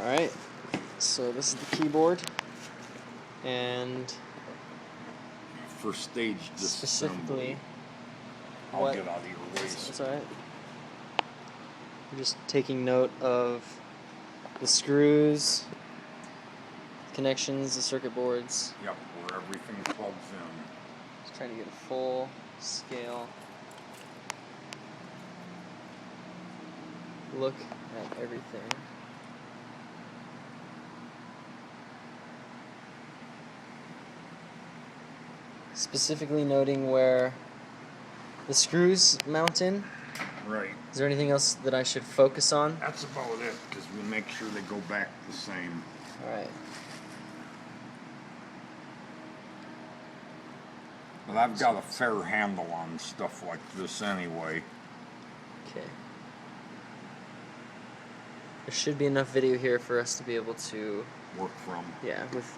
Alright, so this is the keyboard, and for stage specifically, I'll get out of your way. That's alright. I'm just taking note of the screws, connections, the circuit boards. Yep, where everything plugs in. Just trying to get a full scale look at everything. Specifically noting where the screws mount in. Right. Is there anything else that I should focus on? That's about it, because we make sure they go back the same. Alright. But I've got a fair handle on stuff like this anyway. Okay. There should be enough video here for us to be able to work from. Yeah, with